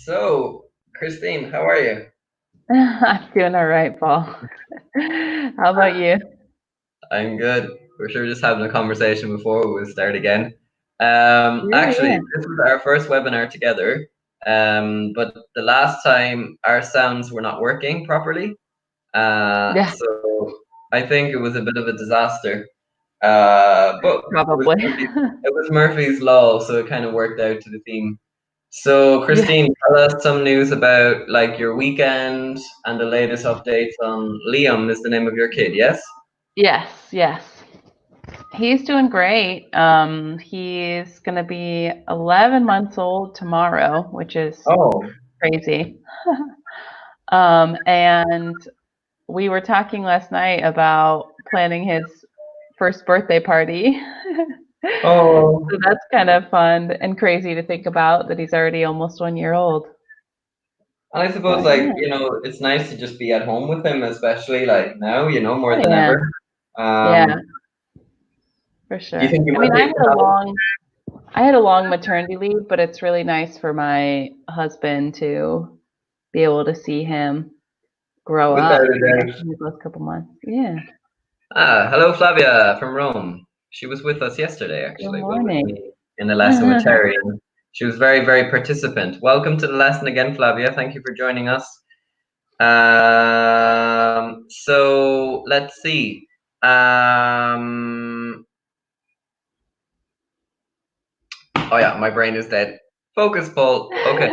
So, Christine, how are you? I'm doing all right, Paul. How about you? I'm good. We're sure just having a conversation before we start again. Yeah, Actually, this was our first webinar together, but the last time our sounds were not working properly. yeah, So I think it was a bit of a disaster. But probably. it was Murphy's Law, so it kind of worked out to the theme. So, Yeah. Christine, tell us some news about like your weekend and the latest updates on Liam is the name of your kid, yes? Yes, yes. He's doing great. He's gonna be 11 months old tomorrow, which is Oh, crazy. And we were talking last night about planning his first birthday party. oh. So that's kind of fun and crazy to think about that he's already almost 1 year old. And I suppose But like, yeah. it's nice to just be at home with him, especially like now, more Oh than yeah. ever. Yeah, for Do you sure. think you I mean, might be able to have him I had a long maternity leave, but it's really nice for my husband to be able to see him grow without up, a doubt? in the last couple months. Yeah. Hello Flavia from Rome. She was with us yesterday, Good actually, well, with morning. me in the lesson with Terry. And she was very, very participant. Welcome to the lesson again, Flavia. Thank you for joining us. So let's see. Oh yeah, my brain is dead. Focus, Paul. Okay.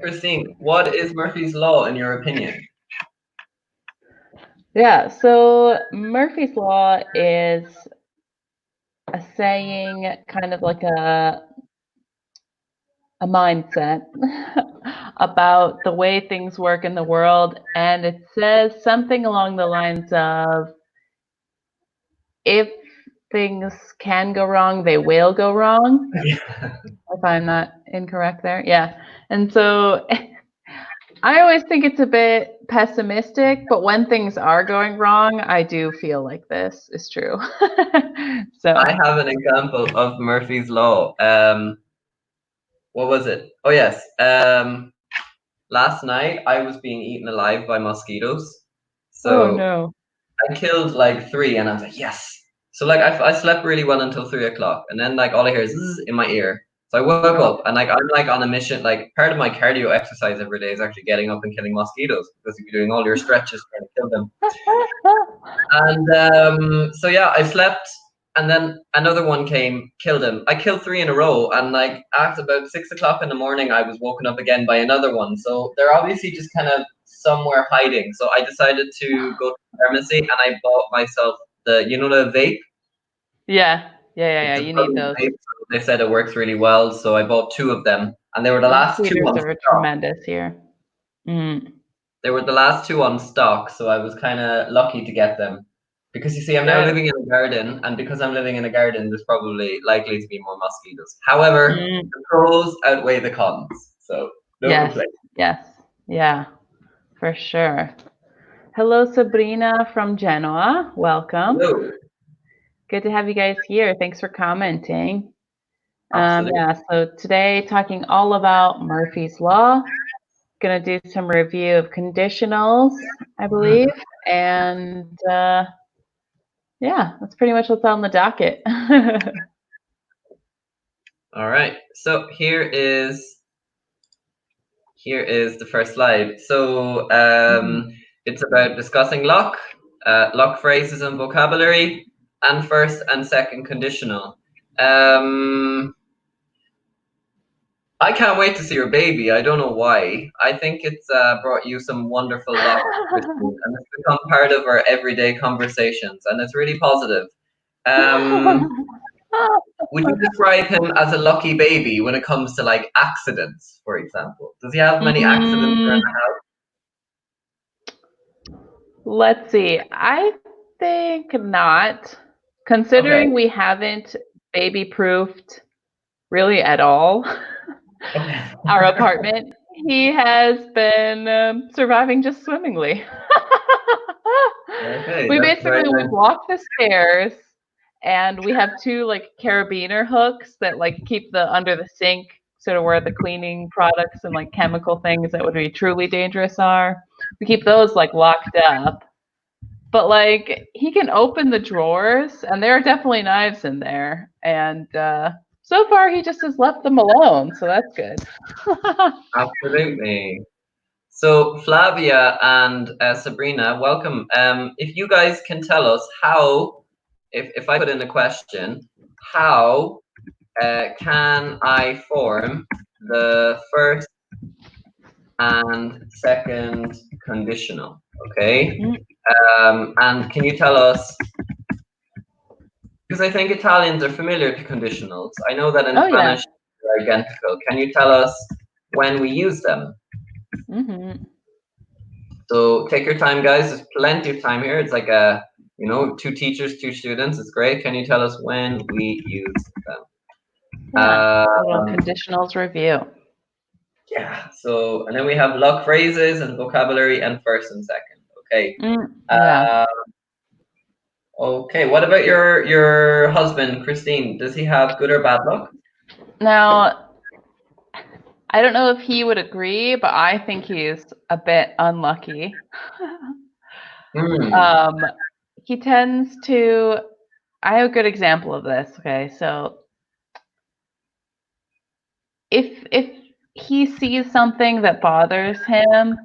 Christine, what is Murphy's Law in your opinion? Yeah, so Murphy's Law is a saying, kind of like a mindset about the way things work in the world, and it says something along the lines of if things can go wrong, they will go wrong. If I'm not incorrect there. Yeah. And so I always think it's a bit pessimistic, but when things are going wrong, I do feel like this is true. I So, have an example of Murphy's Law. What was it? Oh yes. Last night I was being eaten alive by mosquitoes. oh So no. I killed like three, and I was like, yes. So like I slept really well until 3 o'clock, and then like all I hear is zzz in my ear. So I woke Oh. up, and like I'm like on a mission. Like part of my cardio exercise every day is actually getting up and killing mosquitoes because you're doing all your stretches trying to kill them. And so yeah, I slept, and then another one came, killed him. I killed three in a row, and like at about 6 o'clock in the morning, I was woken up again by another one. So they're obviously just kind of somewhere hiding. So I decided to go to the pharmacy, and I bought myself the vape. Yeah. Yeah, yeah, yeah. It's a You need protein those. vape. So they said it works really well, so I bought two of them, and they were the last two Tweeters on are stock. tremendous here. Mm, They were the last two on stock, so I was kind of lucky to get them. Because you see, I'm now good. living in a garden, and because I'm living in a garden, there's probably likely to be more mosquitoes. However, Mm, the pros outweigh the cons, so no yes. complaint. Yes. Yeah, for sure. Hello, Sabrina from Genoa. Welcome. Hello, Good to have you guys here. Thanks for commenting. absolutely. Yeah, so today talking all about Murphy's Law. Gonna do some review of conditionals, I believe, and yeah, that's pretty much what's on the docket. All right, so here is the first slide. So it's about discussing lock phrases and vocabulary, and first and second conditional. Um, I can't wait to see your baby. I don't know why. I think it's brought you some wonderful luck, Christine, and it's become part of our everyday conversations, and it's really positive. Um, would you describe him as a lucky baby when it comes to like accidents, for example? Does he have many accidents around Mm, the let's see. I think not, house? Okay. considering we haven't baby proofed really at all Okay. our apartment. He has been surviving just swimmingly. Okay, We that's very basically we nice. walk the stairs, and we have two like carabiner hooks that like keep the under the sink sort of where the cleaning products and like chemical things that would be truly dangerous are. We keep those like locked up. But like he can open the drawers, and there are definitely knives in there. And so far, he just has left them alone, so that's good. Absolutely. So Flavia and Sabrina, welcome. If you guys can tell us how, if I put in a question, how can I form the first and second conditional? Okay. And can you tell us, because I think Italians are familiar to conditionals. I know that in Spanish they're identical. Can you tell us when we use them? So take your time, guys. There's plenty of time here. It's like two teachers, two students. It's great. Can you tell us when we use them? Yeah, a little conditionals review. Yeah. So, and then we have luck phrases and vocabulary and first and second. Okay. Okay. What about your husband, Cristine? Does he have good or bad luck? Now, I don't know if he would agree, but I think he's a bit unlucky. He tends to. I have a good example of this. Okay, so if he sees something that bothers him,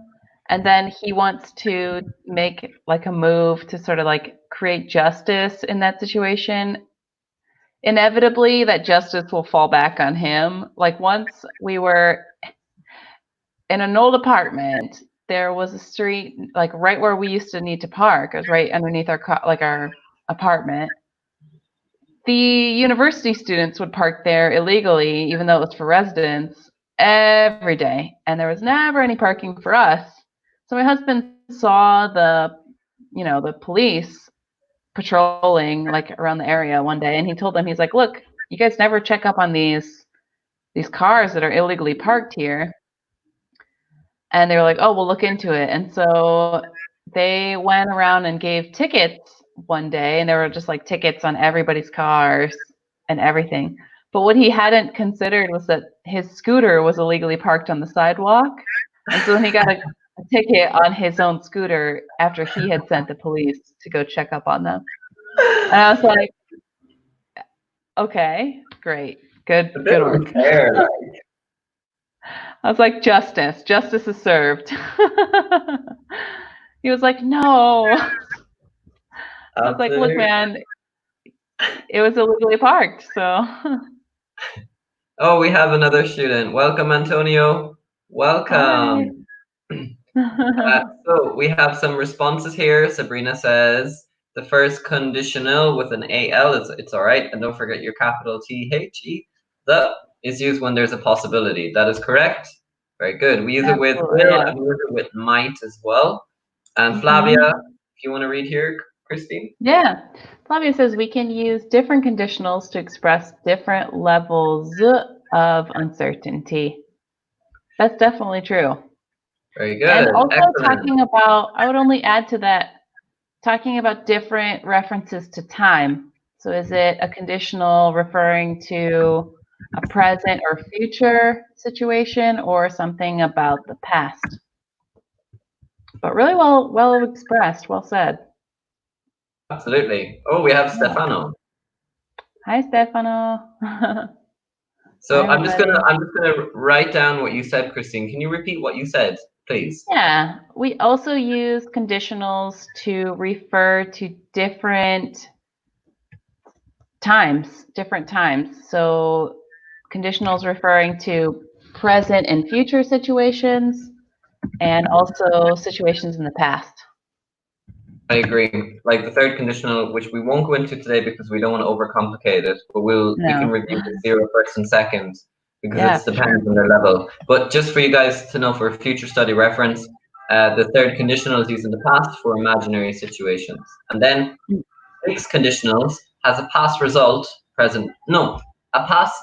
and then he wants to make like a move to sort of like create justice in that situation, inevitably that justice will fall back on him. Like once we were in an old apartment, there was a street like right where we used to need to park. It was right underneath our apartment. The university students would park there illegally, even though it was for residents, every day, and there was never any parking for us. So my husband saw the police patrolling like around the area one day, and he told them, he's like, look, you guys never check up on these cars that are illegally parked here. And they were like, oh, we'll look into it. And so they went around and gave tickets one day, and there were just like tickets on everybody's cars and everything. But what he hadn't considered was that his scooter was illegally parked on the sidewalk. And so then he got a ticket on his own scooter after he had sent the police to go check up on them. And I was like, okay, great, good work. I was like, justice is served. He was like, no. I was like, look, man, it was illegally parked, so. Oh, we have another student. Welcome, Antonio. Welcome. So we have some responses here. Sabrina says, the first conditional with an AL, it's all right. And don't forget your capital THE. The is used when there's a possibility. That is correct. Very good. We use it with will and we use it with might as well. And Flavia, if you want to read here, Cristine. Yeah. Flavia says we can use different conditionals to express different levels of uncertainty. That's definitely true. Very good. And also talking about, I would only add to that, talking about different references to time. So is it a conditional referring to a present or future situation, or something about the past? But really well expressed, well said. Absolutely. Oh, we have Stefano. Hi, Stefano. So I'm just gonna write down what you said, Cristine. Can you repeat what you said, please? Yeah, we also use conditionals to refer to different times. So conditionals referring to present and future situations, and also situations in the past. I agree. Like the third conditional, which we won't go into today because we don't want to overcomplicate it, but we can review the 0, first, and second because it depends on their level. But just for you guys to know, for a future study reference, the third conditional is used in the past for imaginary situations, and then six conditionals has a past result, a past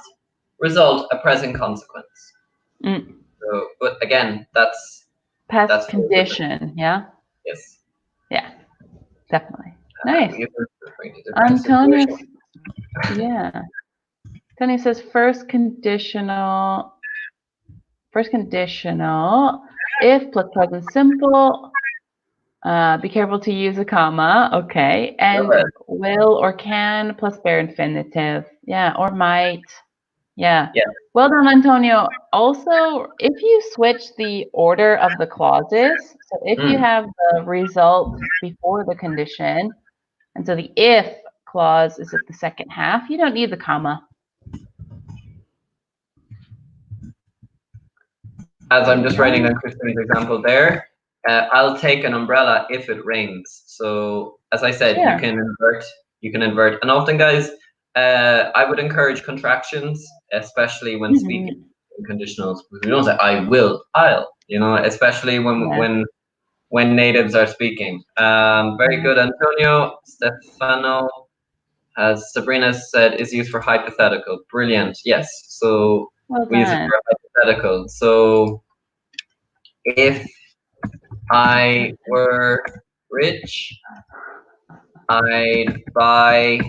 result, a present consequence. So, but again, that's past condition. Yeah. Yes. Yeah. Definitely. Nice. Antonio, yeah. Antonio says first conditional First conditional. If plus present simple. Be careful to use a comma. Okay. Love And it. will or can plus bare infinitive. Yeah. Or might. Yeah. Yeah. Well done, Antonio. Also, if you switch the order of the clauses, so if you Mm. have the result before the condition, and so the if clause is at the second half, you don't need the comma. As I'm just writing on Christine's example there, I'll take an umbrella if it rains. So as I said, Sure. you can invert. And often, guys, I would encourage contractions, especially when speaking in conditionals. Because we don't say I will, I'll, especially Yeah. when natives are speaking. Very good, Antonio. Stefano, as Sabrina said, is used for hypothetical. Brilliant. Yes. So Well we use it done. for hypothetical. So if I were rich, I'd buy.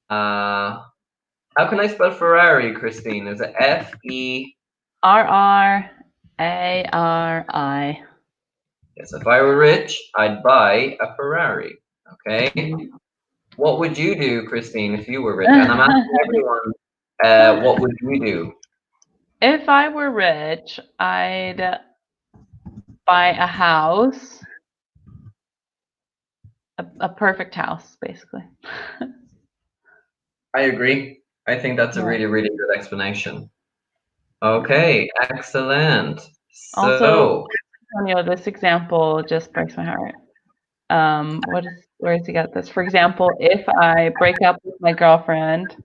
How can I spell Ferrari, Christine? Is it F-E? RRARI. Yes, if I were rich, I'd buy a Ferrari. Okay. What would you do, Christine, if you were rich? And I'm asking everyone, what would you do? If I were rich, I'd buy a house, a perfect house, basically. I agree. I think that's a Yeah. really, really good explanation. Okay, excellent. Also, So, Antonio, this example just breaks my heart. Where has he got this? For example, if I break up with my girlfriend,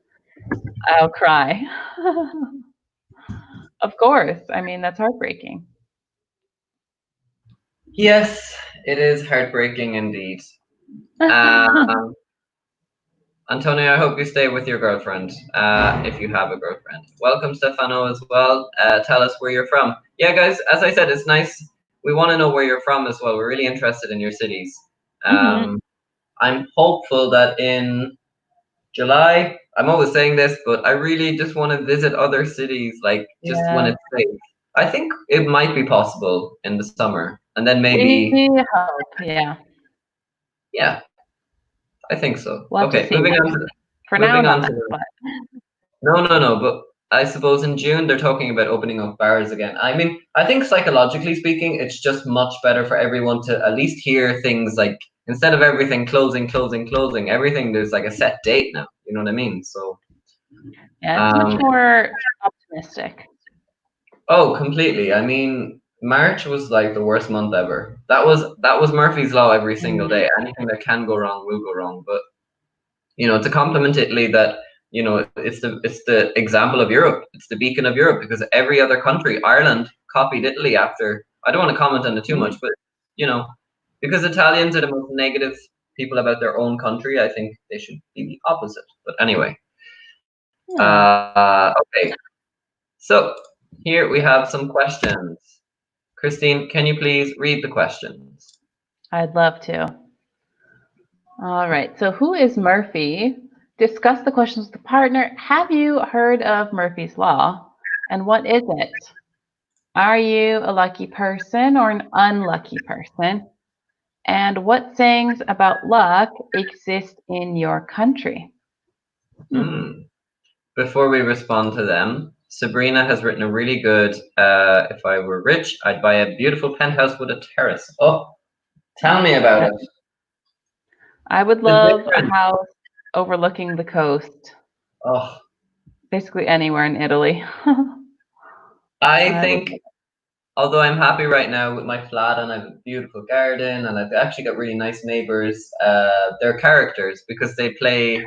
I'll cry. Of course. I mean, that's heartbreaking. yes, it is heartbreaking indeed. Um, Antonio, I hope you stay with your girlfriend, if you have a girlfriend. Welcome, Stefano, as well. Tell us where you're from. Yeah, guys, as I said, it's nice. We want to know where you're from as well. We're really interested in your cities. Mhm. I'm hopeful that in July, I'm always saying this, but I really just want to visit other cities, like just when Yeah. it's safe. I think it might be possible in the summer, and then maybe, We hope. Yeah. yeah, I think so. We'll have to Okay, see. For now, moving on not. to the But no, but I suppose in June they're talking about opening up bars again. I mean, I think psychologically speaking, it's just much better for everyone to at least hear things like instead of everything closing, everything there's like a set date now. You know what I mean? So, yeah, it's much um, more optimistic. oh, completely. I mean, March was like the worst month ever. That was Murphy's law every single Mm. day. Anything that can go wrong will go wrong. But to compliment Italy that it's the example of Europe. It's the beacon of Europe because every other country, Ireland, copied Italy after. I don't want to comment on it too much, Mm. but you know, because Italians are the most negative people about their own country, I think they should be the opposite. But anyway, Yeah, okay. So here we have some questions. Christine, can you please read the questions? I'd love to. All right. So, who is Murphy? Discuss the questions with the partner. Have you heard of Murphy's Law? And what is it? Are you a lucky person or an unlucky person? And what sayings about luck exist in your country? Hmm. Before we respond to them, Sabrina has written a really good, if I were rich, I'd buy a beautiful penthouse with a terrace. Oh, tell me about Yeah. it. I would The love a difference. house overlooking the coast, Oh, basically anywhere in Italy. I I would think, although I'm happy right now with my flat and I have a beautiful garden and I've actually got really nice neighbors, they're characters because they play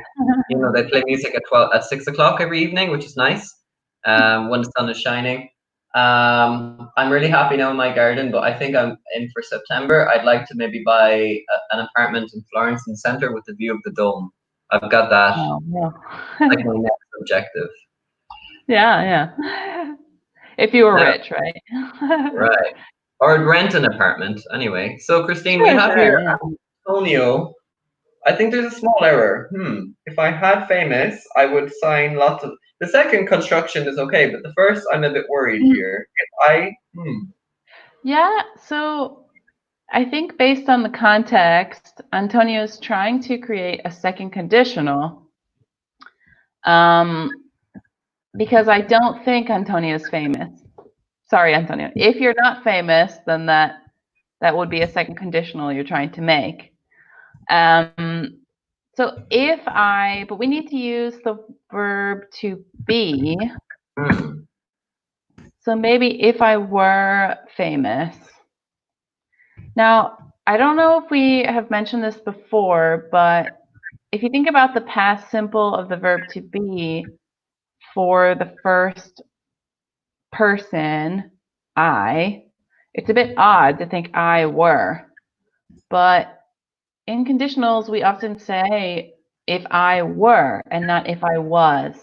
music at 6 o'clock every evening, which is nice. When the sun is shining. I'm really happy now in my garden, but I think I'm in for September. I'd like to maybe buy an apartment in Florence in the center with the view of the dome. I've got that Oh, yeah. like my next objective. Yeah, yeah. If you were Now, rich, right? right. Or I'd rent an apartment anyway. So Christine, we Sure, have sure, here yeah. Antonio. I think there's a small error. If I had famous, I would sign lots of. The second construction is okay, but the first I'm a bit worried here. Yeah, so I think based on the context, Antonio is trying to create a second conditional. Because I don't think Antonio is famous. Sorry, Antonio. If you're not famous, then that would be a second conditional you're trying to make. So but we need to use the verb to be. So maybe if I were famous. Now, I don't know if we have mentioned this before, but if you think about the past simple of the verb to be for the first person, I, it's a bit odd to think I were. But in conditionals, we often say if I were and not if I was.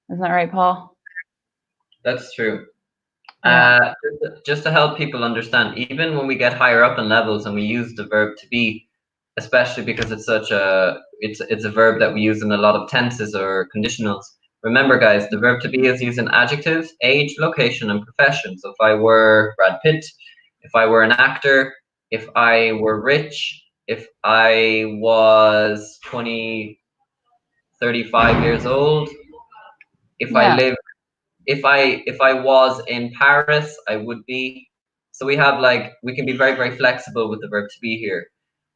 Isn't that right, Paul? That's true. Yeah. Just to help people understand, even when we get higher up in levels and we use the verb to be, especially because it's a verb that we use in a lot of tenses or conditionals. Remember, guys, the verb to be is used in adjectives, age, location, and profession. So if I were Brad Pitt, if I were an actor, if I were rich, if I was 35 years old, if I lived, if I was in Paris, I would be. So we can be very, very flexible with the verb to be here.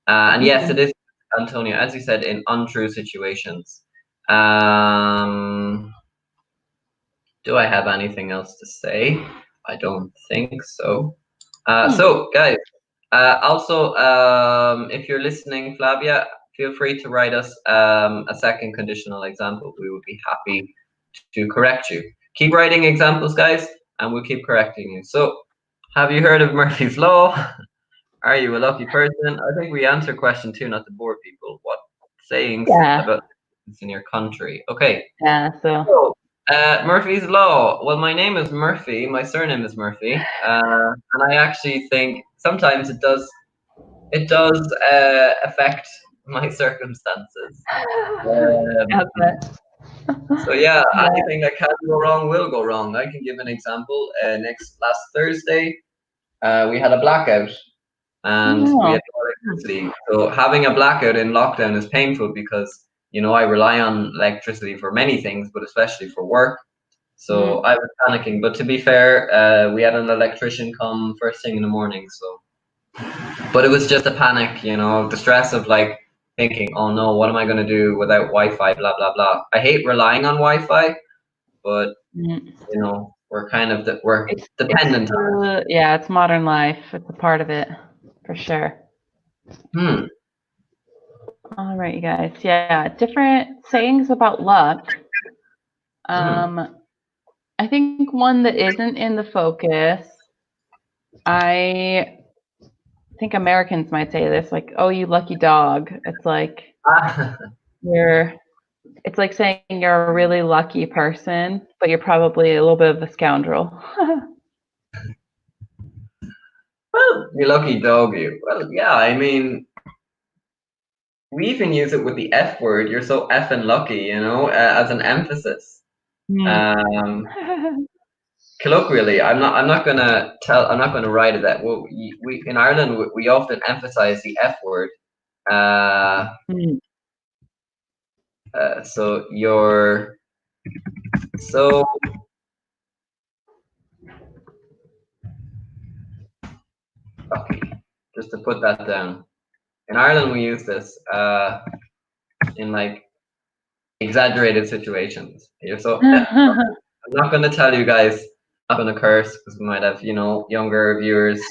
And yes, it is, Antonio, as you said, in untrue situations. Do I have anything else to say? I don't think so. So, guys, also, if you're listening, Flavia, feel free to write us a second conditional example. We would be happy to correct you. Keep writing examples, guys, and we'll keep correcting you. So, have you heard of Murphy's Law? Are you a lucky person? I think we answered question 2, not to bore people. What sayings about in your country? Okay. Yeah, so Murphy's Law. Well, my name is Murphy. My surname is Murphy, and I actually think sometimes it does affect my circumstances. So yeah, anything that can go wrong will go wrong. I can give an example. Last Thursday, we had a blackout and we had no electricity. So having a blackout in lockdown is painful because I rely on electricity for many things, but especially for work. So I was panicking. But to be fair, we had an electrician come first thing in the morning. But it was just a panic, the stress of thinking, oh no, what am I going to do without Wi-Fi? Blah blah blah. I hate relying on Wi-Fi, but we're dependent on it. Yeah, it's modern life. It's a part of it, for sure. All right, you guys. Yeah, different sayings about luck. I think one that isn't in the focus, I think Americans might say this, like, oh, you lucky dog. It's like it's like saying you're a really lucky person, but you're probably a little bit of a scoundrel. Well, you lucky dog, you. Well, yeah, I mean, we even use it with the F word. You're so effing lucky, as an emphasis. Colloquially, I'm not gonna write it that. Well, we in Ireland we often emphasize the F word. So you're so lucky. Just to put that down. In Ireland, we use this in exaggerated situations. You're so. I'm not gonna tell you guys. I'm not gonna curse because we might have younger viewers.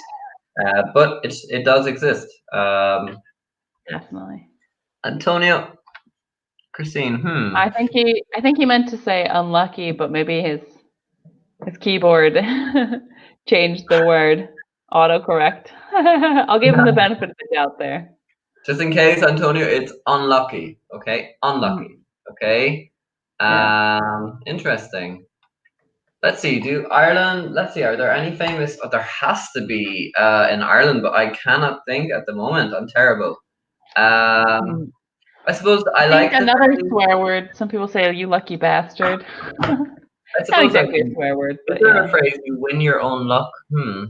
But it does exist. Definitely. Antonio, Cristine. I think he meant to say unlucky, but maybe his keyboard changed the word autocorrect. I'll give him the benefit of the doubt there. Just in case, Antonio, it's unlucky. Okay, unlucky. Okay. Interesting. Let's see. Let's see. Are there any famous? Oh, there has to be in Ireland, but I cannot think at the moment. I'm terrible. I suppose I I think like the another phrase. swear word. Some people say, "You lucky bastard." I Not suppose I exactly a can. swear word, Is but there a yeah. phrase you win your own luck? Hmm.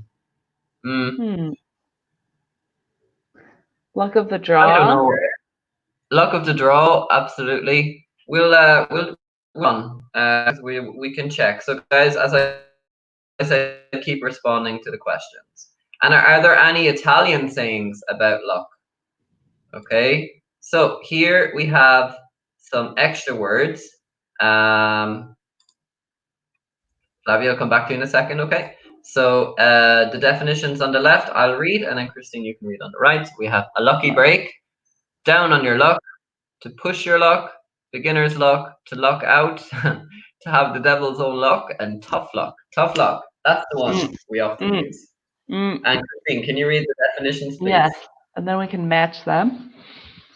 Luck of the I don't draw. know. Luck of the draw, absolutely. We'll on. We can check. So guys, as I said, keep responding to the questions. And are there any Italian sayings about luck? Okay. So here we have some extra words. Flavia, I'll come back to you in a second, okay? So the definitions on the left, I'll read, and then Christine, you can read on the right. We have a lucky break, down on your luck, to push your luck, beginner's luck, to luck out, to have the devil's own luck, and tough luck. Tough luck. That's the one Mm, we often mm, use. mm. And Christine, can you read the definitions, Yes, please? and then we can match them.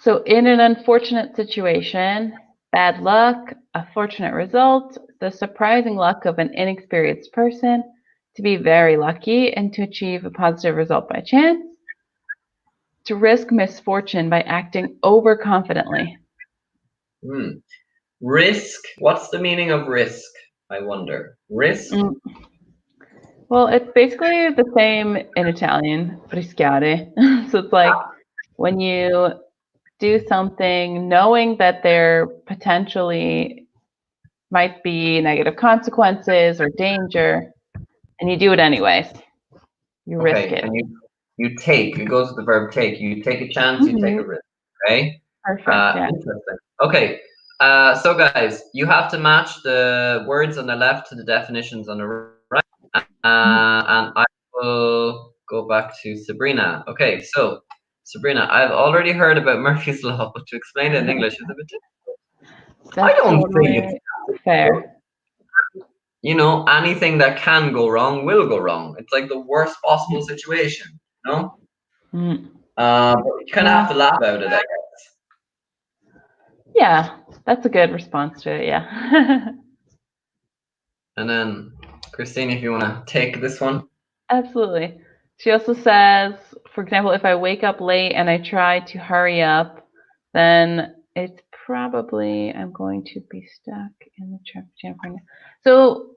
So, in an unfortunate situation, bad luck, a fortunate result, the surprising luck of an inexperienced person, to be very lucky and to achieve a positive result by chance, to risk misfortune by acting overconfidently. Hmm. Risk. What's the meaning of risk? I wonder. Risk. Mm. Well, it's basically the same in Italian, rischiare. So it's like when you do something knowing that there potentially might be negative consequences or danger, and you do it anyways. You risk Okay, it. and you take. It goes with the verb take. You take a chance. You take a Hmm. risk. Okay. Perfect. Yeah. Interesting. Okay. So guys, you have to match the words on the left to the definitions on the right. And I will go back to Sabrina. Okay, so Sabrina, I've already heard about Murphy's Law, but to explain it in English is a bit difficult. I That's don't think it's totally difficult. fair. You know, anything that can go wrong will go wrong. It's like the worst possible situation, you know? Mm. But you kind of have Yeah. to laugh about it, I guess. Yeah. That's a good response to it. Yeah. And then, Christine, if you want to take this one. Absolutely. She also says, for example, if I wake up late and I try to hurry up, then it's probably I'm going to be stuck in the traffic jam right now. So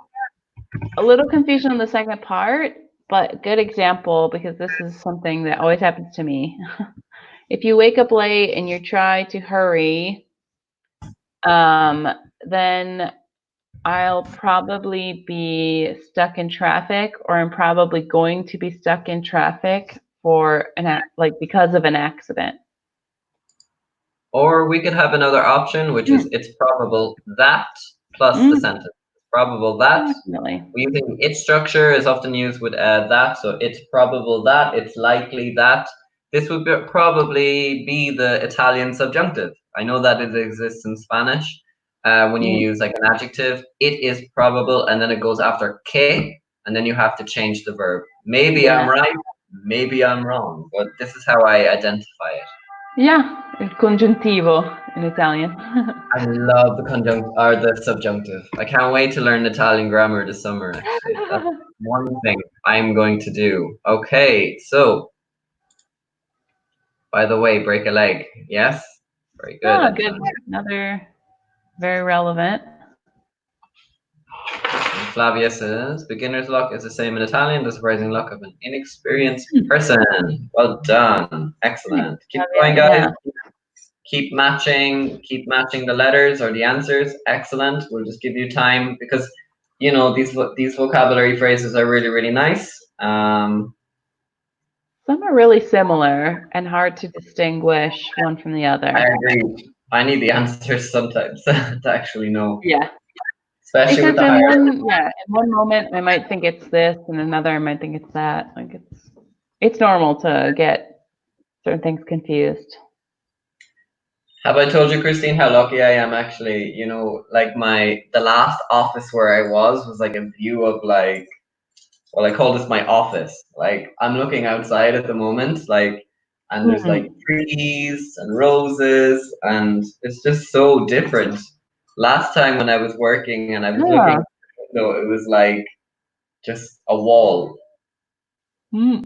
a little confusion on the second part, but good example because this is something that always happens to me. If you wake up late and you try to hurry, then I'll probably be stuck in traffic, or I'm probably going to be stuck in traffic for because of an accident. Or we could have another option, which is Mm, it's probable that plus the mm, sentence. It's probable that. definitely. We're using it structure is often used with that, so it's probable that, it's likely that. This would probably be the Italian subjunctive. I know that it exists in Spanish when you Mm, use like an adjective. It is probable, and then it goes after que, and then you have to change the verb. Maybe I'm yeah, right, maybe I'm wrong, but this is how I identify it. yeah, il congiuntivo in Italian. I love the conjunct or the subjunctive. I can't wait to learn Italian grammar this summer, actually. That's one thing I'm going to do. Okay, so by the way, break a leg. Yes? Very good, Oh, good. excellent. Another very relevant. And Flavia says beginner's luck is the same in Italian, the surprising luck of an inexperienced Hmm, person. Well done. thanks, Excellent. Keep Flavia. going, guys. Yeah. Keep matching the letters or the answers. Excellent. We'll just give you time because you know these vocabulary phrases are really really nice. Some are really similar and hard to distinguish one from the I other. agree. I need the answers sometimes to actually know, Yeah. especially with Because the higher. in one moment I might think it's this, and another I might think it's that. Like it's normal to get certain things confused. Have I told you, Christine, how lucky I am actually? You know, like the last office where I was like a view of like, well, I call this my office. Like I'm looking outside at the moment, like, and there's like Mm. trees and roses, and it's just so different. Last time when I was working and I was looking, Yeah. it was like just a wall. Mm.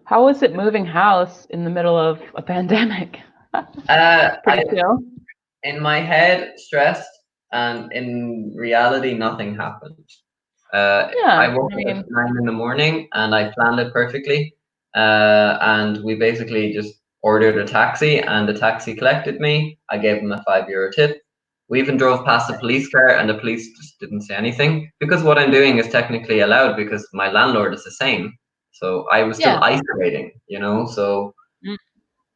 How is it moving house in the middle of a pandemic? I Pretty chill. in my head stressed, and in reality nothing happened. I Yeah, woke I up at mean, 9 in the morning and I planned it perfectly. And we basically just ordered a taxi, and the taxi collected me. I gave him a €5 tip. We even drove past a police car, and the police just didn't say anything because what I'm doing is technically allowed because my landlord is the same. So I was still yeah. isolating, you know. So Mm.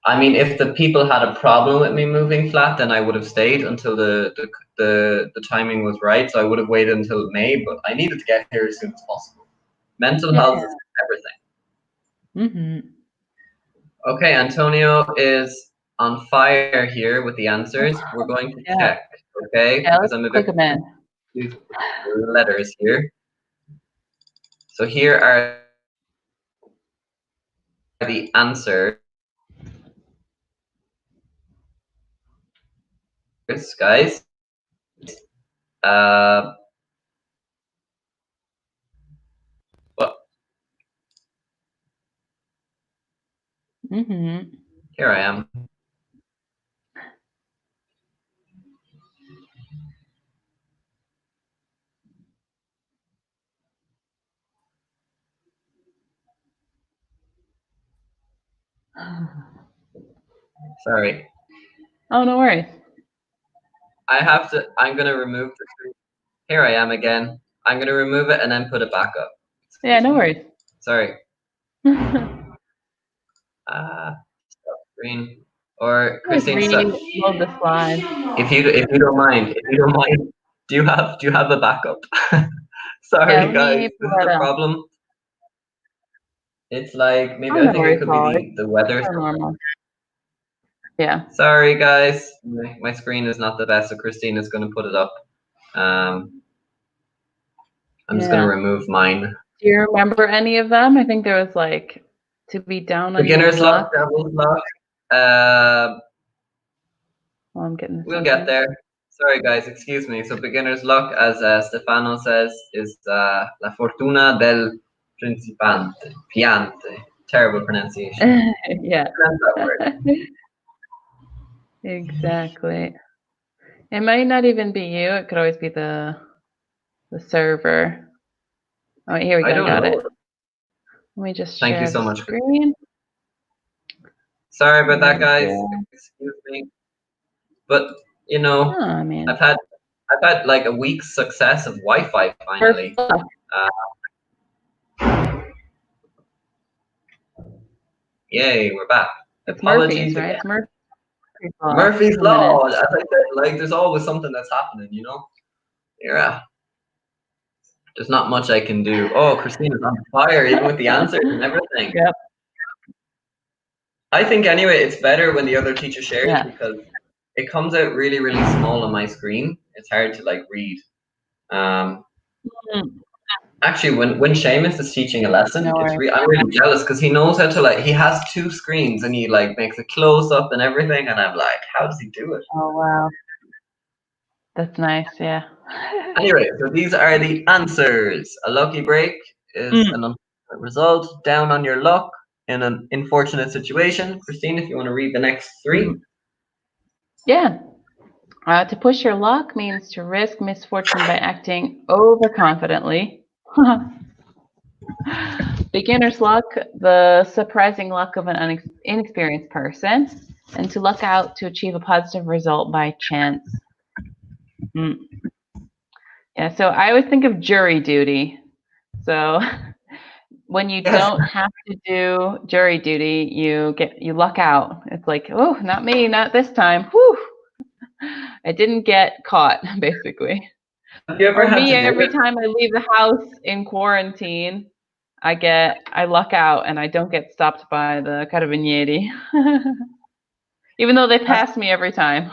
I mean, if the people had a problem with me moving flat, then I would have stayed until the timing was right. So I would have waited until May, but I needed to get here as soon as possible. Mental Yeah. health is everything. Mm-hmm. Okay, Antonio is on fire here with the answers. We're going to Yeah. check, okay, Yeah, because let's I'm a click bit them in. confused with the letters here. So here are the answers, guys. Well, Mm-hmm. here I am. Sorry. Oh, no worries. I'm going to remove the screen. Here I am again. I'm going to remove it and then put it back up. Yeah, Excuse no me. worries. Sorry. Just Stop screen. Or Christine, reload the slide. if you don't mind, do you have a backup? Yeah, Sorry, let guys. me pull This is that the up. problem. It's like Oh, maybe I no think it worries, could be Paul. It's the weather. so normal. Yeah. Sorry, guys. My screen is not the best, so Christine is going to put it up. I'm just going to Yeah. remove mine. Do you remember any of them? I think there was like to be down on your Beginner's luck, luck. devil's luck. Oh, I'm getting this We'll get open. there. Sorry, guys. Excuse me. So beginner's luck, as Stefano says, is la fortuna del principante. Piante. Terrible pronunciation. Yeah. Pronounce that word. Exactly. It might not even be you. It could always be the server. Oh, here we I go. I don't got know. it. Let me just Thank you share so the much. screen. Sorry about There that, we guys. go. Excuse me. But you know, Oh man. I've had like a week's success of Wi-Fi finally. Perfect. Uh, Yay, we're back. It's Apologies Murphy's, right? again. It's Murphy's Law Murphy's in a minute. Law. As I said, like there's always something that's happening, you know? Yeah. There's not much I can do. Oh, Christina's on fire, even with the answers and everything. Yep. I think anyway, it's better when the other teacher shares Yeah. because it comes out really, really small on my screen. It's hard to like read. Um, Mm, Actually, when Seamus is teaching a lesson, no worries. I'm really jealous because he knows how to like. He has two screens and he like makes a close up and everything, and I'm like, how does he do it? Oh wow. That's nice, yeah. Anyway, so these are the answers. A lucky break is Mm, an unfortunate result. Down on your luck in an unfortunate situation. Christine, if you want to read the next three. mm. Yeah. To push your luck means to risk misfortune by acting overconfidently. Beginner's luck, the surprising luck of an inexperienced person, and to luck out to achieve a positive result by chance. Mm. Yeah, so I always think of jury duty. So when you Yes. don't have to do jury duty, you luck out. It's like, oh, not me, not this time. Whew. I didn't get caught, basically. Have you ever Or had me, to do every it? time I leave the house in quarantine, I luck out and I don't get stopped by the carabinieri. Even though they pass me every time.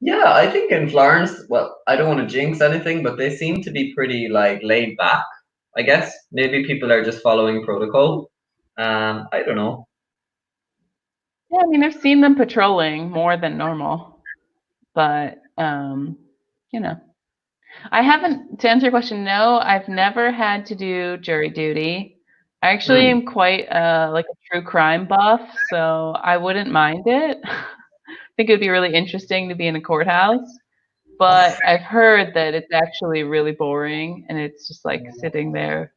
Yeah, I think in Florence, well, I don't want to jinx anything, but they seem to be pretty like laid back. I guess maybe people are just following protocol. I don't know. Yeah, I mean, I've seen them patrolling more than normal, but you know, I haven't. To answer your question, no, I've never had to do jury duty. I actually am quite like a true crime buff, so I wouldn't mind it. I think it would be really interesting to be in a courthouse. But I've heard that it's actually really boring and it's just like sitting there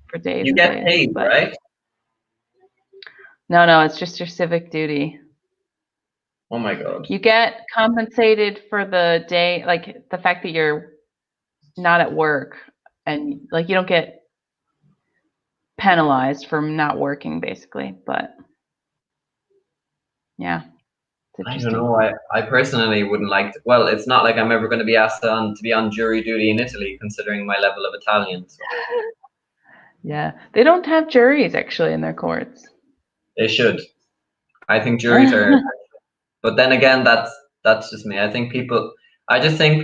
for days You and get days. paid, But right? no, it's just your civic duty. Oh my God. You get compensated for the day, like the fact that you're not at work and like you don't get penalized for not working basically. But yeah, it's I don't interesting. know. I personally wouldn't like to. Well, it's not like I'm ever going to be asked to be on jury duty in Italy, considering my level of Italian. So Yeah, they don't have juries actually in their courts. they should. I think juries are. But then again, that's just me. I just think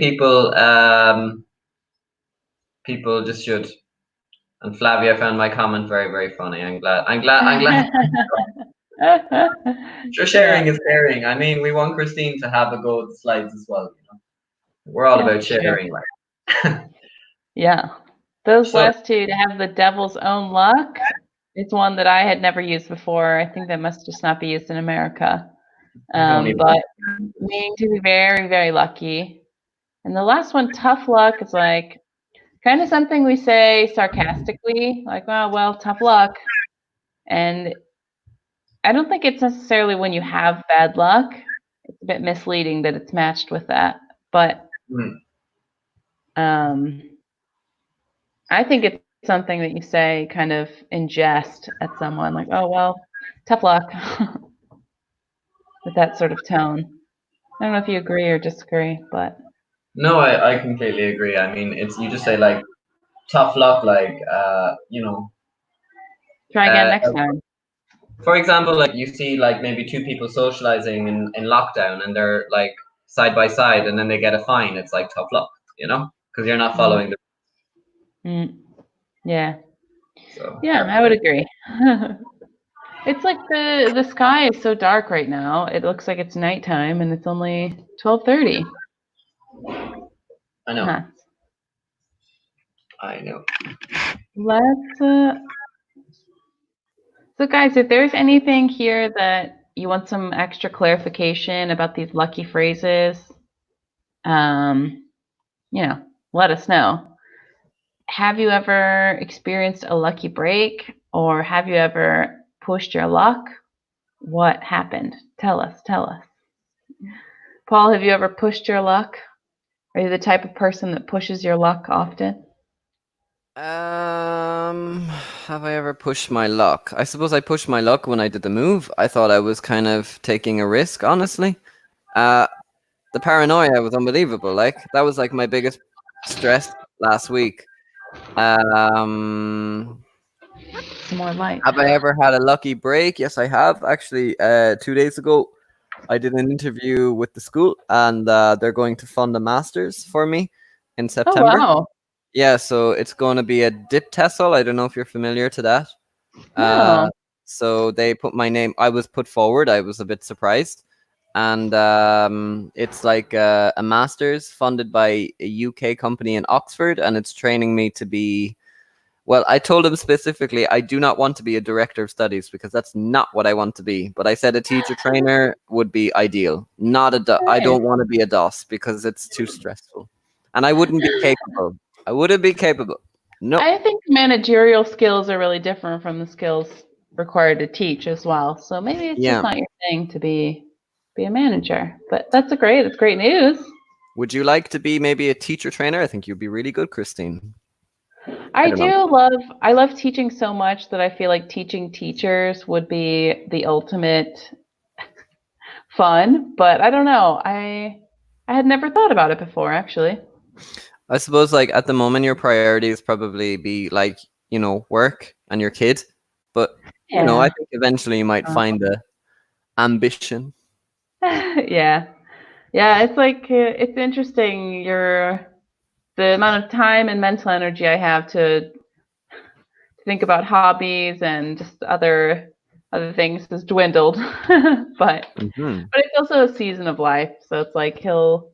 people just should. And Flavia found my comment very, very funny. I'm glad. Sure, Yeah, sharing is caring. I mean, we want Christine to have a go at the slides as well. We're all yeah, about sure. sharing. Like. Yeah. Those So last two, to have the devil's own luck, it's one that I had never used before. I think that must just not be used in America. I don't even. But meaning to be very, very lucky. And the last one, tough luck, is like kind of something we say sarcastically, like, oh, well, tough luck. And I don't think it's necessarily when you have bad luck. It's a bit misleading that it's matched with that. But um, I think it's something that you say kind of in jest at someone, like, oh, well, tough luck, with that sort of tone. I don't know if you agree or disagree, but. No, I completely agree. I mean, it's you just say like tough luck, like Try again uh, next time. for example, like you see like maybe two people socializing in lockdown and they're like side by side and then they get a fine. It's like tough luck, because you're not Mm. following the. Mm. Yeah. So Yeah, I would agree. It's like the sky is so dark right now. It looks like it's nighttime and it's only 12:30. I know, Huh. I know. Let's So guys, if there's anything here that you want some extra clarification about these lucky phrases, um, let us know. Have you ever experienced a lucky break or have you ever pushed your luck? What happened? Tell us. Paul, have you ever pushed your luck? Are you the type of person that pushes your luck often? Have I ever pushed my luck? I suppose I pushed my luck when I did the move. I thought I was kind of taking a risk, honestly. The paranoia was unbelievable. Like that was like my biggest stress last week. Um, Some more light. have I ever had a lucky break? Yes, I have. Actually, 2 days ago, I did an interview with the school, and they're going to fund a master's for me in Oh, September. wow. Yeah, so it's going to be a dip TESOL. I don't know if you're familiar to that. No. So they put my name. I was put forward. I was a bit surprised, and it's like a master's funded by a UK company in Oxford, and it's training me to be. Well, I told them specifically I do not want to be a director of studies because that's not what I want to be. But I said a teacher trainer would be ideal. Not I Nice. don't want to be a DOS because it's too stressful, and I wouldn't be capable. I wouldn't be capable. No. I think managerial skills are really different from the skills required to teach as well. So maybe it's just Yeah. not your thing to be a manager. But that's great news. Would you like to be maybe a teacher trainer? I think you'd be really good, Christine. I don't know. do love teaching so much that I feel like teaching teachers would be the ultimate fun, but I don't know. I had never thought about it before actually. I suppose like at the moment your priorities probably be like, work and your kid. But I Yeah. think eventually you might find the ambition. Yeah. Yeah, it's like it's interesting the amount of time and mental energy I have to think about hobbies and just other things has dwindled. but Mm-hmm. but it's also a season of life, so it's like he'll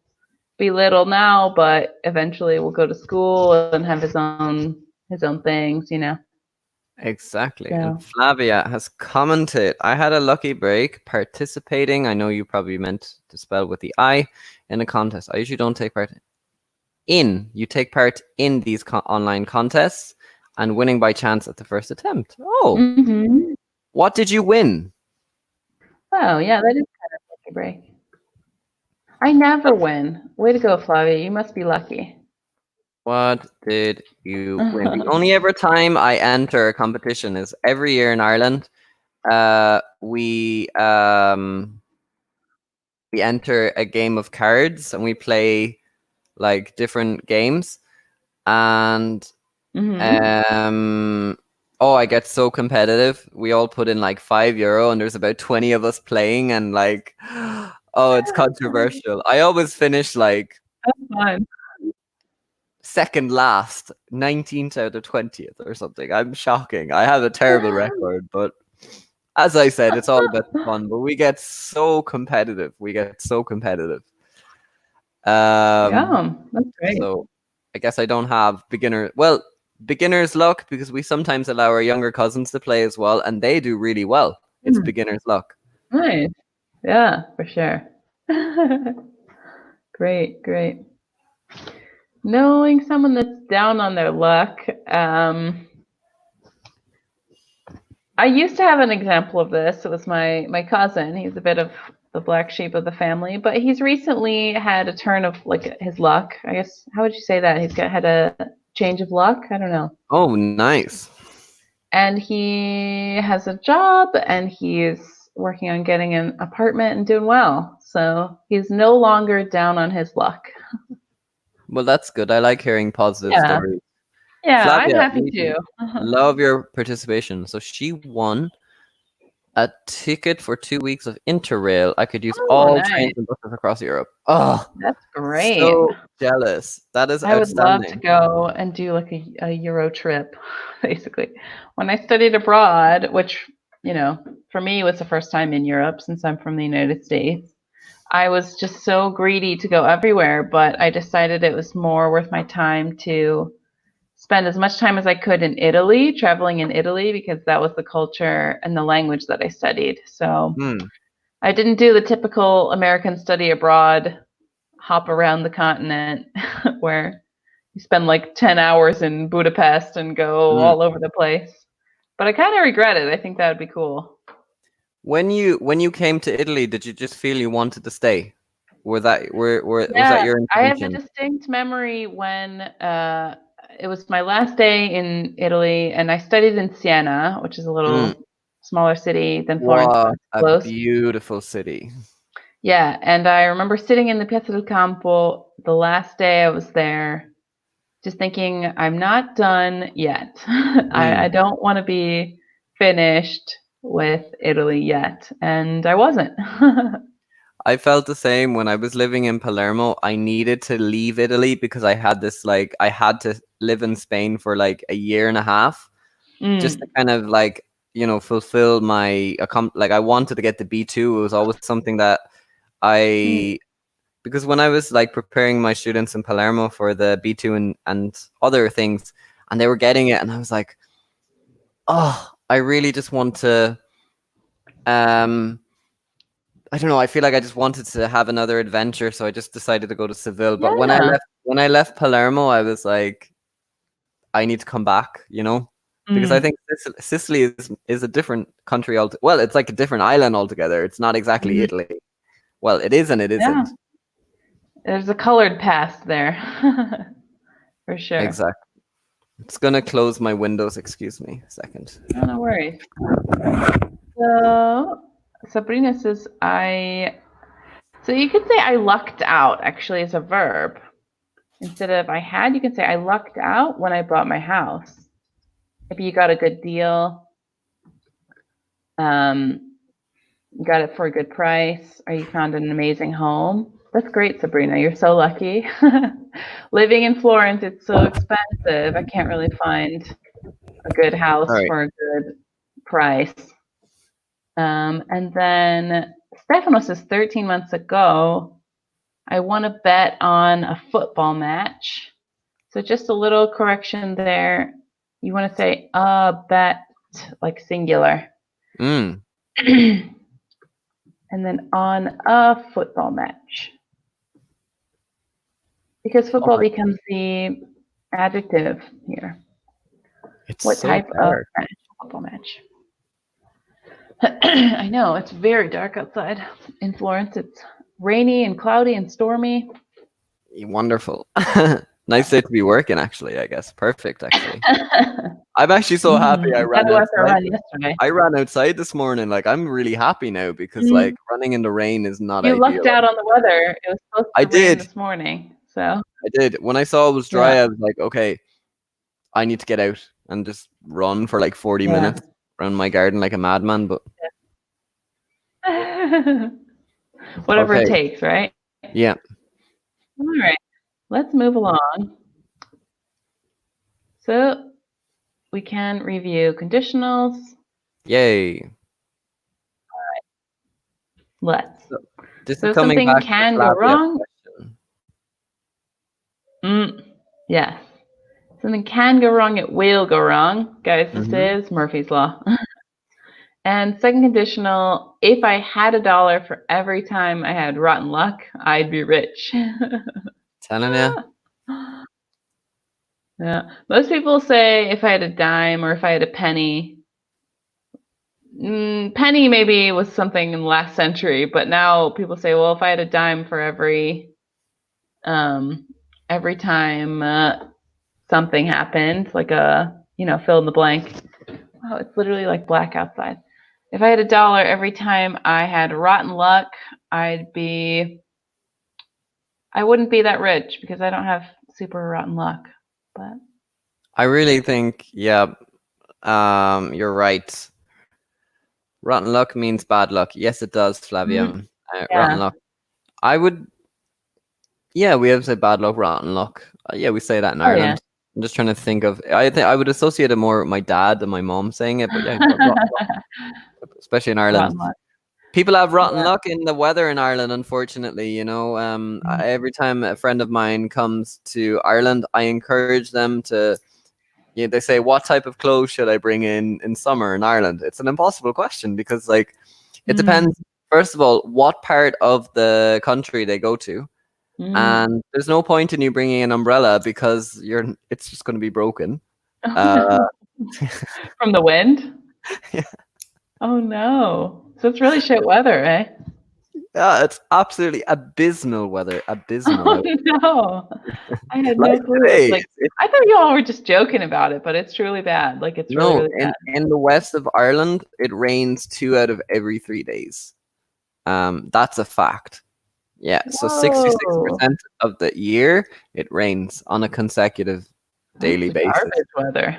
be little now, but eventually will go to school and have his own things. Exactly. Yeah. And Flavia has commented, I had a lucky break participating. I know you probably meant to spell with the I in a contest. I usually don't take part in. You take part in these online contests and winning by chance at the first attempt. Oh, Mm-hmm. what did you win? Oh, yeah, that is kind of lucky break. I never win. Way to go, Flavia. You must be lucky. What did you win? The only ever time I enter a competition is every year in Ireland. We enter a game of cards and we play like different games. And Mm-hmm. oh, I get so competitive. We all put in like €5 and there's about 20 of us playing, and like, oh, it's controversial. I always finish like That's fun. second last, 19th out of 20th or something. I'm shocking. I have a terrible record, but as I said, it's all about the fun. But we get so competitive. Yeah, that's great. So I guess I don't have beginner's luck, because we sometimes allow our younger cousins to play as well, and they do really well. It's beginner's luck. Nice. Yeah, for sure. Great, great. Knowing someone that's down on their luck. I used to have an example of this. It was my cousin. He's a bit of the black sheep of the family, but he's recently had a turn of like his luck. I guess, how would you say that? Had a change of luck. I don't know. Oh, nice. And he has a job and he's working on getting an apartment and doing well. So he's no longer down on his luck. Well, that's good. I like hearing positive stories. Yeah, I'm Flavia, happy too. love your participation. So she won a ticket for 2 weeks of Interrail. I could use all trains and buses across Europe. Oh, that's great. So jealous. That is I would love to outstanding. go and do like a Euro trip, basically. When I studied abroad, which, for me was the first time in Europe since I'm from the United States, I was just so greedy to go everywhere, but I decided it was more worth my time to spend as much time as I could in Italy, traveling in Italy, because that was the culture and the language that I studied. So I didn't do the typical American study abroad, hop around the continent where you spend like 10 hours in Budapest and go all over the place. But I kind of regret it. I think that would be cool. When you came to Italy, did you just feel you wanted to stay? Was that your intention? I have a distinct memory when it was my last day in Italy, and I studied in Siena, which is a little smaller city than Florence. Wow, a close. beautiful city. Yeah, and I remember sitting in the Piazza del Campo the last day I was there, just thinking, I'm not done yet. I don't want to be finished with Italy yet, and I wasn't. I felt the same when I was living in Palermo. I needed to leave Italy because I had this I had to live in Spain for like a year and a half, just to kind of fulfill my I wanted to get the B2. It was always something that because when I was like preparing my students in Palermo for the B2 and other things, and they were getting it, and I was like, oh, I really just want to I don't know. I feel like I just wanted to have another adventure, so I just decided to go to Seville. But when I left Palermo, I was like, I need to come back, because I think Sicily is a different country. Well, it's like a different island altogether. It's not exactly Italy. Well, it is and it isn't. Yeah. There's a colored past there, for sure. Exactly. It's gonna close my windows. Excuse me a second. Oh, no worries. So Sabrina says so you could say I lucked out actually as a verb. Instead of I had, you can say I lucked out when I bought my house. Maybe you got a good deal. You got it for a good price, or you found an amazing home. That's great, Sabrina. You're so lucky. Living in Florence, it's so expensive. I can't really find a good house for a good price. And then Stefano says 13 months ago, I won a bet on a football match. So just a little correction there. You want to say a bet like singular. Mm. And then on a football match. Because football becomes the adjective here. It's What so type of dark. match? Football match. I know, it's very dark outside in Florence. It's rainy and cloudy and stormy. Wonderful. Nice day to be working, actually, I guess. Perfect, actually. I'm actually so happy I ran outside. Yesterday. I ran outside this morning. Like, I'm really happy now because, like, running in the rain is not You ideal. lucked out on the weather. It was supposed to I rain did. this morning. So I did. When I saw it was dry, I was like, okay, I need to get out and just run for like 40 minutes around my garden like a madman. But whatever it takes, right? Yeah. All right. Let's move along. So we can review conditionals. Yay. All right. Let's. So this So is coming something back can to go Flavia's wrong. question. Yes. Something can go wrong, it will go wrong. Guys, this is Murphy's Law. And second conditional, if I had $1 for every time I had rotten luck, I'd be rich. Telling you. Yeah. Most people say if I had a dime or if I had a penny. Penny maybe was something in the last century, but now people say, well, if I had a dime for every time something happened, like a, fill in the blank. Oh, it's literally like black outside. If I had $1 every time I had rotten luck, I wouldn't be that rich because I don't have super rotten luck. But I really think, you're right. Rotten luck means bad luck. Yes, it does, Flavia. Rotten luck. I would. Yeah, we have said bad luck, rotten luck. Yeah, we say that in Ireland. Yeah. I'm just trying to think of. I think I would associate it more with my dad than my mom saying it, but yeah, especially in Ireland. People have rotten luck in the weather in Ireland, unfortunately. Every time a friend of mine comes to Ireland, I encourage them to. Yeah, they say, "What type of clothes should I bring in summer in Ireland?" It's an impossible question because, like, it depends. First of all, what part of the country they go to. And there's no point in you bringing an umbrella because it's just going to be broken. From the wind? Yeah. Oh no. So it's really shit weather, eh? Yeah, it's absolutely abysmal weather. Abysmal. Oh no. I had no clue. Today, Like, I thought you all were just joking about it, but it's truly bad. Like, it's really bad. In the west of Ireland, it rains 2 out of every 3 days. That's a fact. Yeah, so 66% of the year it rains on a consecutive daily basis. Garbage weather.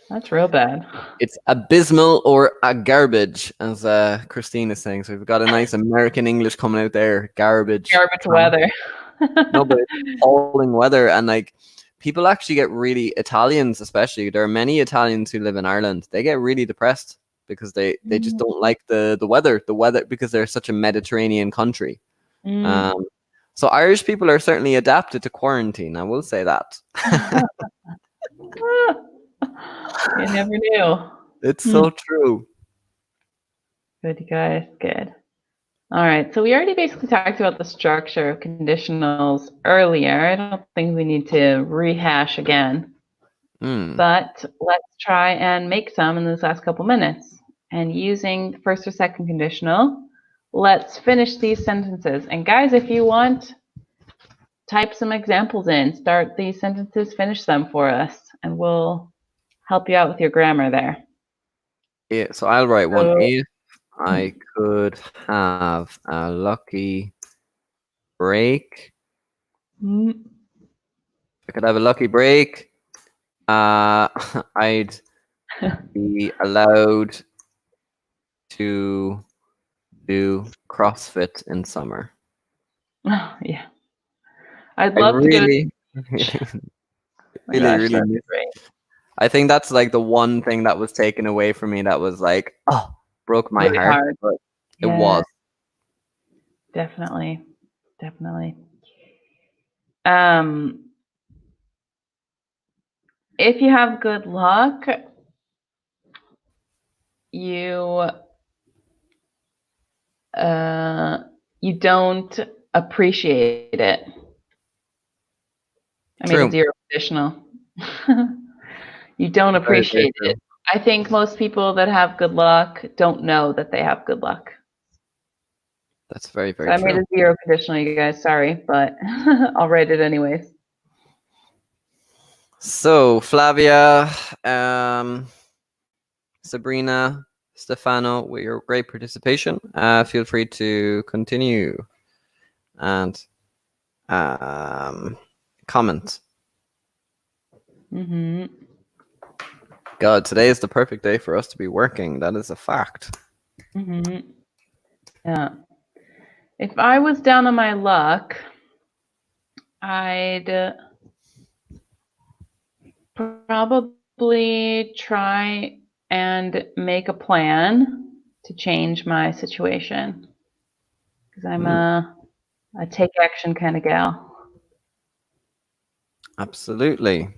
That's real bad. It's abysmal or a garbage, as Cristine is saying. So we've got a nice American English coming out there. Garbage. Garbage weather. No, but it's appalling weather, and like people actually get really Italians, especially. There are many Italians who live in Ireland. They get really depressed because they just don't like the weather because they're such a Mediterranean country. So Irish people are certainly adapted to quarantine. I will say that. You never knew. It's so true. Good, guys. Good. All right. So we already basically talked about the structure of conditionals earlier. I don't think we need to rehash again. But let's try and make some in this last couple minutes. And using first or second conditional, let's finish these sentences. And guys, if you want, type some examples in. Start these sentences, finish them for us, and we'll help you out with your grammar there. Yeah, so I'll write one. If I could have a lucky break. If I could have a lucky break, I'd be allowed to do CrossFit in summer. Oh, yeah. I'd love to go to really great. I think that's like the one thing that was taken away from me that was like, broke my really heart. Hard. But it was. Definitely. If you have good luck, you you don't appreciate it. I made a True. zero conditional. You don't Very, very appreciate true. it. I think most people that have good luck don't know that they have good luck. That's very, So very I made true. a zero conditional, you guys. Sorry, but I'll write it anyways. So Flavia, Sabrina, Stefano, with your great participation. Feel free to continue and comment. Mm-hmm. God, today is the perfect day for us to be working. That is a fact. Mm-hmm. Yeah. If I was down on my luck, I'd probably try and make a plan to change my situation because I'm a take action kind of gal. Absolutely.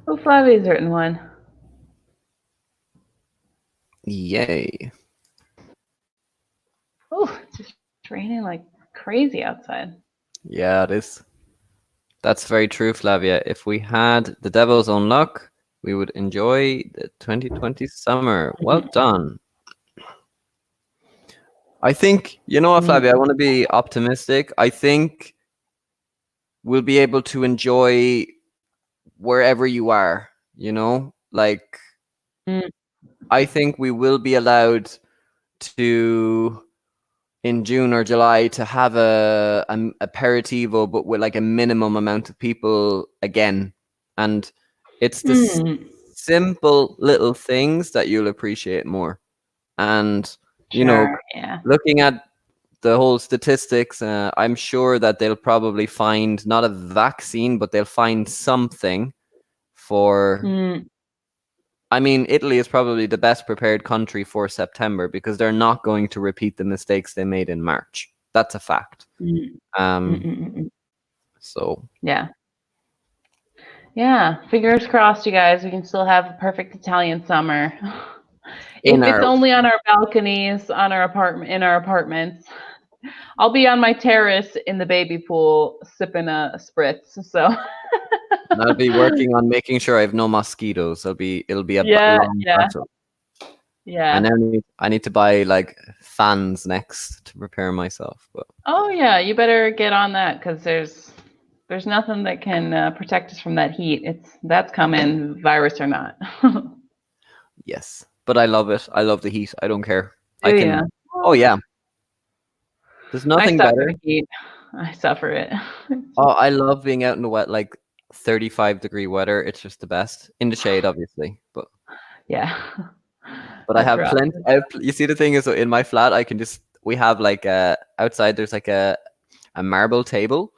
Oh, Flavia's written one. Yay. Oh, it's just raining like crazy outside. Yeah, it is. That's very true, Flavia. If we had the devil's own luck, we would enjoy the 2020 summer. Well done. I think, you know what, Flavia, I want to be optimistic. I think we'll be able to enjoy wherever you are, you know? Like, Mm. I think we will be allowed to, in June or July, to have a aperitivo, but with like a minimum amount of people again. And it's the simple little things that you'll appreciate more. And, you know, Sure, yeah. looking at the whole statistics, I'm sure that they'll probably find not a vaccine, but they'll find something for. I mean, Italy is probably the best prepared country for September because they're not going to repeat the mistakes they made in March. That's a fact. So yeah. Yeah, fingers crossed, you guys. We can still have a perfect Italian summer. If it's only on our balconies, on our apartment, in our apartments. I'll be on my terrace in the baby pool sipping a spritz. So I'll be working on making sure I have no mosquitoes. It'll be a long battle. Yeah. I need to buy like fans next to prepare myself. But oh yeah, you better get on that because there's nothing that can protect us from that heat. That's coming, virus or not. yes, but I love it. I love the heat. I don't care. Oh yeah. Oh yeah. There's nothing better. Heat. I suffer it. Oh, I love being out in the wet, like 35-degree weather. It's just the best in the shade, obviously. But yeah. But I have plenty. You see, the thing is, so in my flat, we have like outside. There's like a marble table,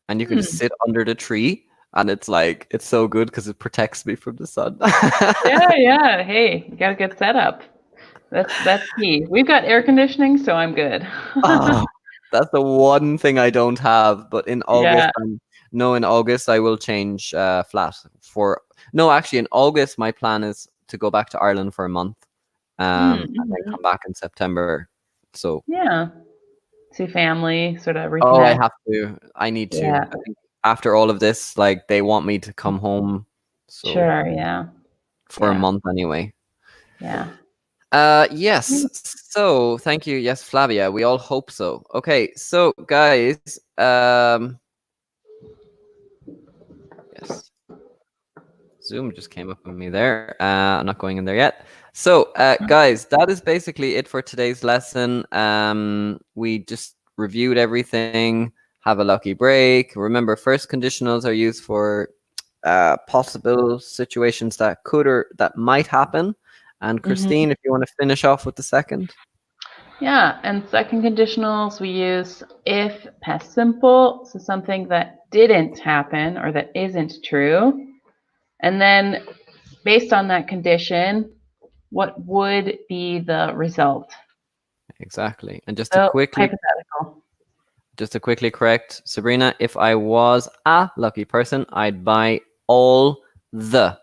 and you can just sit under the tree, and it's so good because it protects me from the sun. yeah. Hey, you got a good setup. That's key. We've got air conditioning, so I'm good. Oh, that's the one thing I don't have. But in August, in August I will change flat for. No, actually, in August my plan is to go back to Ireland for a month, and then come back in September. So yeah, see family, sort of reconnect. Oh, I have to. I need to. I think after all of this, like they want me to come home. So sure, yeah. For a month anyway. Yeah. Yes. So thank you. Yes, Flavia. We all hope so. Okay. So guys, yes. Zoom just came up on me there. I'm not going in there yet. So guys, that is basically it for today's lesson. We just reviewed everything. Have a lucky break. Remember, first conditionals are used for possible situations that could or that might happen. And Cristine, if you want to finish off with the second. Yeah, and second conditionals we use if past simple, so something that didn't happen or that isn't true. And then based on that condition, what would be the result? Exactly. And just to quickly correct Sabrina, if I was a lucky person, I'd buy all the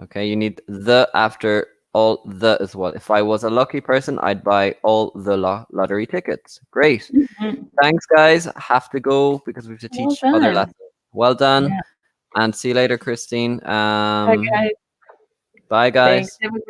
Okay, you need the after all the as well. If I was a lucky person, I'd buy all the lottery tickets. Great. Mhm. Thanks, guys. Have to go because we have to Well teach other done. lessons. Well done. Yeah. And see you later, Christine. Bye, guys. Bye, Thanks. guys. Have a